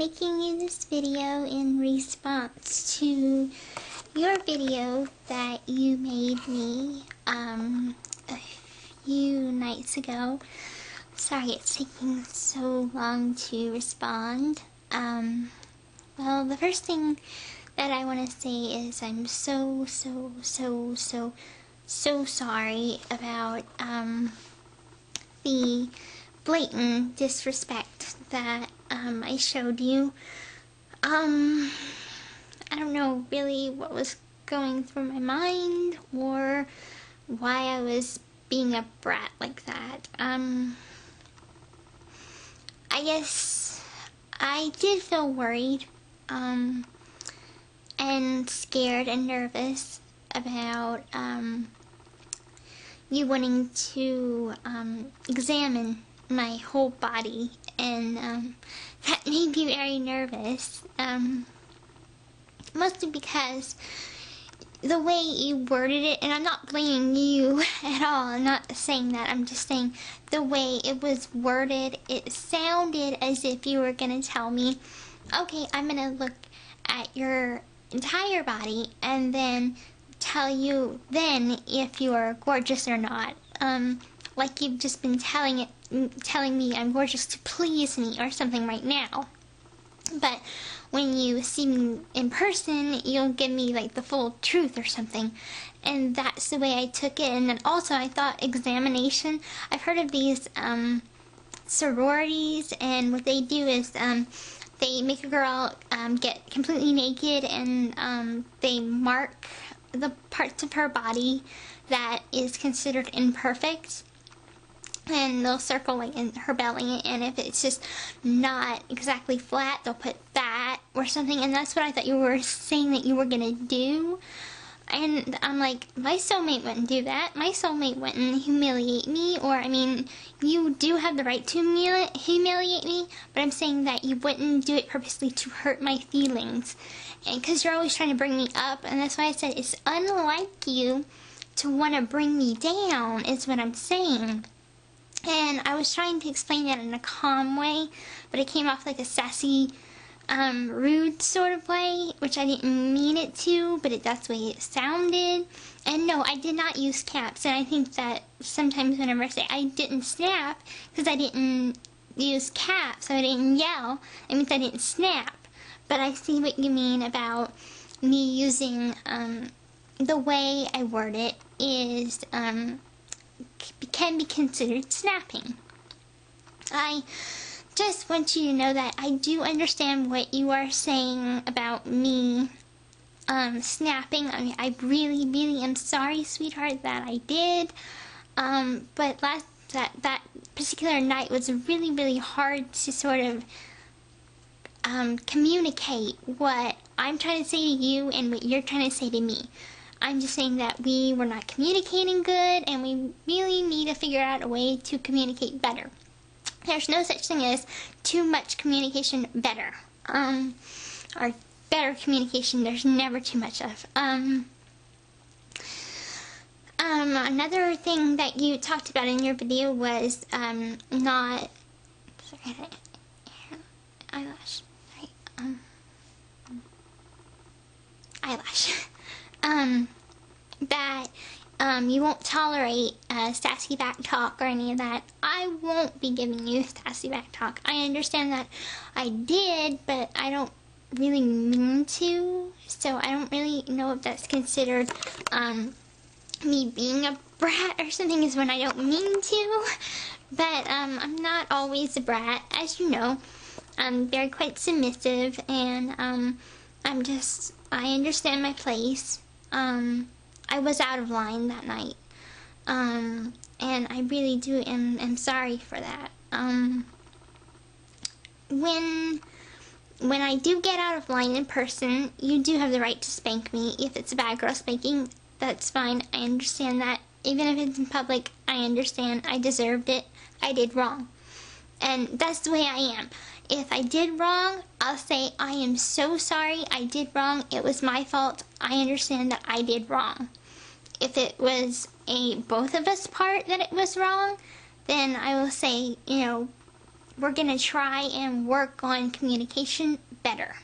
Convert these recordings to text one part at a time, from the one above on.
making you this video in response to your video that you made me a few nights ago. Sorry it's taking so long to respond. Well, the first thing that I want to say is I'm so sorry about the blatant disrespect that I showed you. I don't know really what was going through my mind or why I was being a brat like that. I guess I did feel worried and scared and nervous about you wanting to examine my whole body, and that made me very nervous, mostly because the way you worded it, and I'm not blaming you at all, I'm not saying that, I'm just saying the way it was worded, it sounded as if you were gonna tell me, okay, I'm gonna look at your entire body and then tell you then if you're gorgeous or not. Like you've just been telling me I'm gorgeous to please me or something right now. But when you see me in person, you'll give me like the full truth or something. And that's the way I took it. And then also I thought examination, I've heard of these sororities, and what they do is they make a girl get completely naked, and they mark the parts of her body that is considered imperfect, and they'll circle like in her belly, and if it's just not exactly flat, they'll put fat or something. And that's what I thought you were saying that you were gonna do. And I'm like, my soulmate wouldn't do that. My soulmate wouldn't humiliate me. Or, I mean, you do have the right to humiliate me, but I'm saying that you wouldn't do it purposely to hurt my feelings. And because you're always trying to bring me up, and that's why I said it's unlike you to want to bring me down, is what I'm saying. And I was trying to explain that in a calm way, but it came off like a sassy, rude sort of way, which I didn't mean it to, but that's the way it sounded. And no, I did not use caps, and I think that sometimes whenever I say I didn't snap, because I didn't use caps, so I didn't yell, it means I didn't snap. But I see what you mean about me using, the way I word it is, can be considered snapping. I just want you to know that I do understand what you are saying about me snapping. I mean, I really am sorry, sweetheart, that I did. But that particular night was really hard to sort of communicate what I'm trying to say to you and what you're trying to say to me. I'm just saying that we were not communicating good, and we really need to figure out a way to communicate better. There's no such thing as too much communication better. Or better communication, there's never too much of. Another thing that you talked about in your video was, not, sorry, eyelash, right, eyelash. That you won't tolerate sassy back talk or any of that. I won't be giving you sassy back talk. I understand that I did, but I don't really mean to, so I don't really know if that's considered me being a brat or something, is when I don't mean to. But I'm not always a brat, as you know. I'm very quite submissive, and I understand my place. I was out of line that night, and I really am sorry for that. When I do get out of line in person, you do have the right to spank me. If it's a bad girl spanking, that's fine. I understand that. Even if it's in public, I understand. I deserved it. I did wrong. And that's the way I am. If I did wrong, I'll say, I am so sorry, I did wrong, it was my fault, I understand that I did wrong. If it was a both of us part that it was wrong, then I will say, you know, we're gonna try and work on communication better.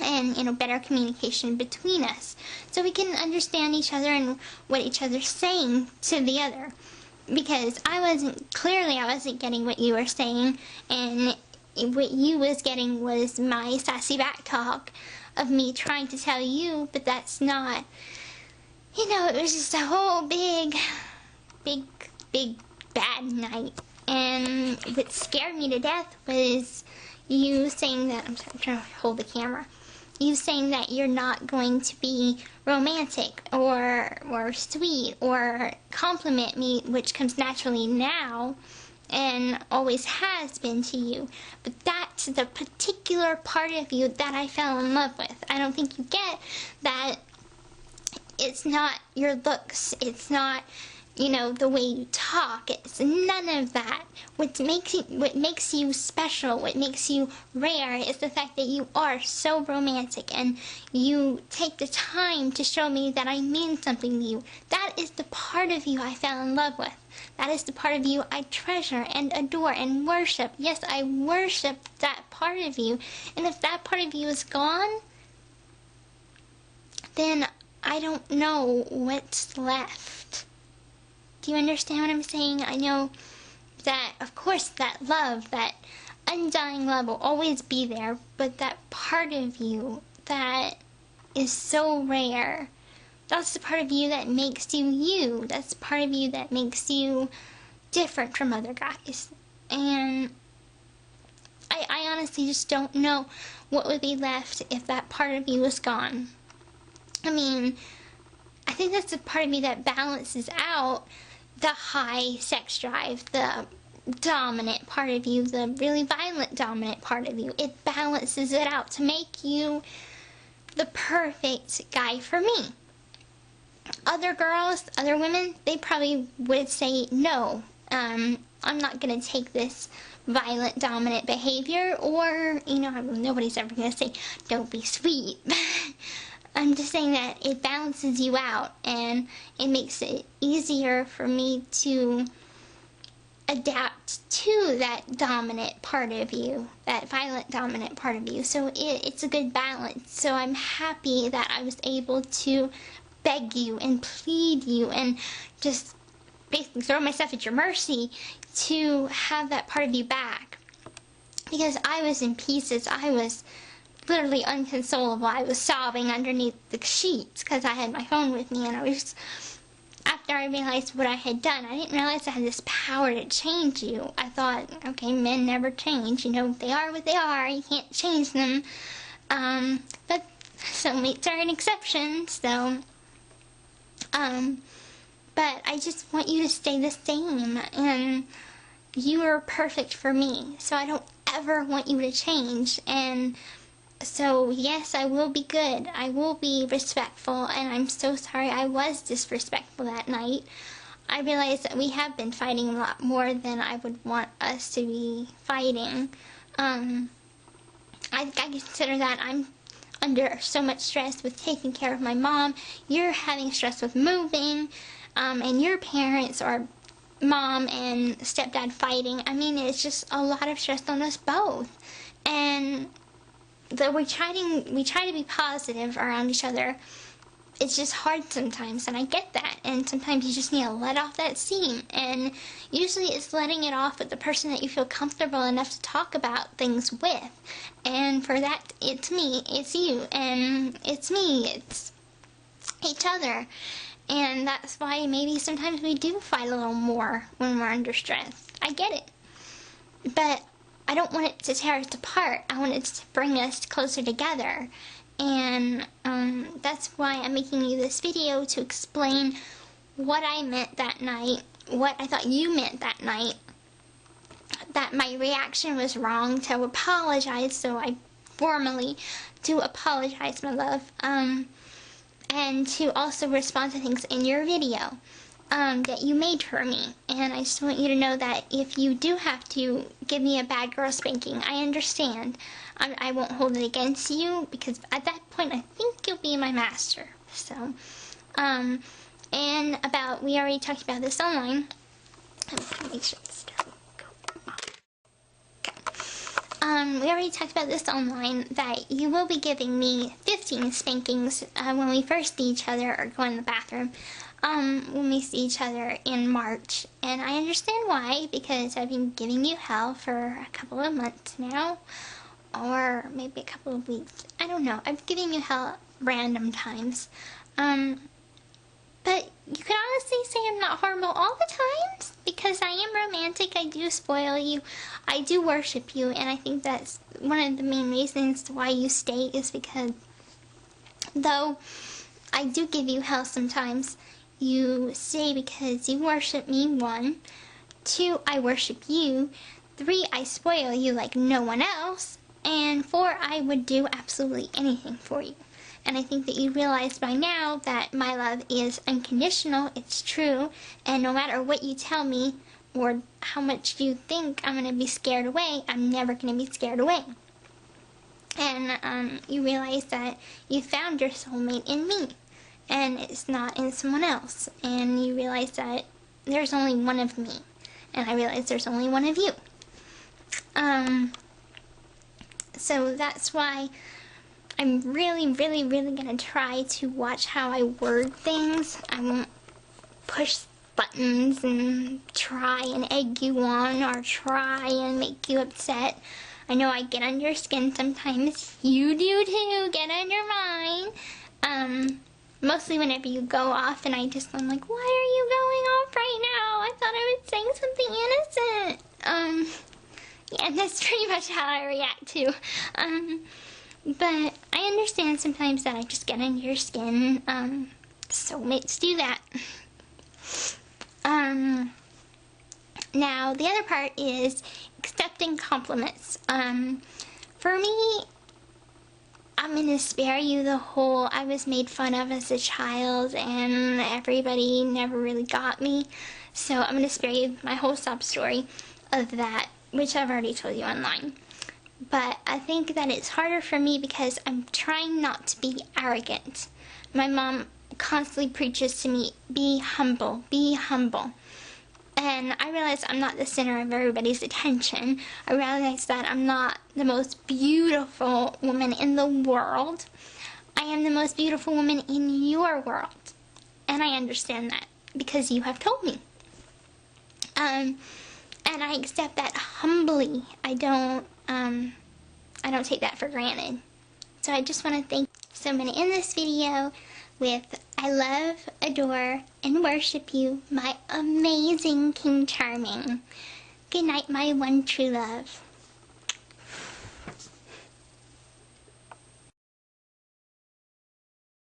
And, you know, better communication between us, so we can understand each other and what each other's saying to the other. Because I wasn't getting what you were saying, and what you was getting was my sassy back talk of me trying to tell you, but that's not, you know, it was just a whole big bad night. And what scared me to death was you saying that, I'm trying to hold the camera, you saying that you're not going to be romantic or sweet or compliment me, which comes naturally now and always has been to you. But that's the particular part of you that I fell in love with. I don't think you get that it's not your looks, it's not, you know, the way you talk, it's none of that. What makes you special, what makes you rare, is the fact that you are so romantic and you take the time to show me that I mean something to you. That is the part of you I fell in love with. That is the part of you I treasure and adore and worship. Yes, I worship that part of you. And if that part of you is gone, then I don't know what's left. Do you understand what I'm saying? I know that, of course, that love, that undying love will always be there, but that part of you that is so rare, that's the part of you that makes you you. That's the part of you that makes you different from other guys. And I honestly just don't know what would be left if that part of you was gone. I mean, I think that's the part of me that balances out the high sex drive, the dominant part of you, the really violent dominant part of you. It balances it out to make you the perfect guy for me. Other girls, other women, they probably would say, no, I'm not going to take this violent, dominant behavior, or, you know, nobody's ever going to say, don't be sweet. I'm just saying that it balances you out, and it makes it easier for me to adapt to that dominant part of you, that violent dominant part of you. So it's a good balance. So I'm happy that I was able to beg you and plead you and just basically throw myself at your mercy to have that part of you back. Because I was in pieces. I was literally inconsolable. I was sobbing underneath the sheets because I had my phone with me, and I was, after I realized what I had done, I didn't realize I had this power to change you. I thought, okay, men never change, you know, they are what they are, you can't change them, but soulmates are an exception, so, but I just want you to stay the same, and you are perfect for me, so I don't ever want you to change. And so, yes, I will be good. I will be respectful, and I'm so sorry I was disrespectful that night. I realize that we have been fighting a lot more than I would want us to be fighting. I consider that I'm under so much stress with taking care of my mom. You're having stress with moving, and your parents or mom and stepdad fighting. I mean, it's just a lot of stress on us both. And though we try to be positive around each other, it's just hard sometimes, and I get that. And sometimes you just need to let off that steam, and usually it's letting it off with the person that you feel comfortable enough to talk about things with. And for that, it's me, it's you, and it's me, it's each other. And that's why maybe sometimes we do fight a little more when we're under stress. I get it. But I don't want it to tear us apart. I want it to bring us closer together. And that's why I'm making you this video, to explain what I meant that night, what I thought you meant that night, that my reaction was wrong, to apologize, so I formally to apologize, my love, and to also respond to things in your video that you made for me. And I just want you to know that if you do have to give me a bad girl spanking, I understand. I won't hold it against you, because at that point I think you'll be my master. So, and we already talked about this online. I'm gonna make sure this doesn't go off. we already talked about this online, that you will be giving me 15 spankings when we first see each other or go in the bathroom when we see each other in March. And I understand why, because I've been giving you hell for a couple of months now, or maybe a couple of weeks. I don't know. I'm giving you hell random times. But you can honestly say I'm not horrible all the times, because I am romantic, I do spoil you, I do worship you, and I think that's one of the main reasons why you stay, is because though I do give you hell sometimes, you stay because you worship me, 1. 2, I worship you. 3, I spoil you like no one else. And 4, I would do absolutely anything for you. And I think that you realize by now that my love is unconditional, it's true, and no matter what you tell me or how much you think I'm going to be scared away, I'm never going to be scared away. And you realize that you found your soulmate in me, and it's not in someone else. And you realize that there's only one of me, and I realize there's only one of you. So that's why I'm really going to try to watch how I word things. I won't push buttons and try and egg you on or try and make you upset. I know I get under your skin sometimes. You do too. Get under mine. Mostly whenever you go off and I'm like, why are you going off right now? I thought I was saying something innocent. Yeah, that's pretty much how I react too. But I understand sometimes that I just get under your skin. Soulmates do that. Now, the other part is accepting compliments. For me, I'm going to spare you the whole I was made fun of as a child and everybody never really got me. So I'm going to spare you my whole sob story of that, which I've already told you online. But I think that it's harder for me because I'm trying not to be arrogant. My mom constantly preaches to me, be humble, be humble. And I realize I'm not the center of everybody's attention. I realize that I'm not the most beautiful woman in the world. I am the most beautiful woman in your world. And I understand that because you have told me. And I accept that humbly. I don't take that for granted. So I just want to thank you. So I'm going to end this video with I love, adore, and worship you, my amazing King Charming. Good night, my one true love.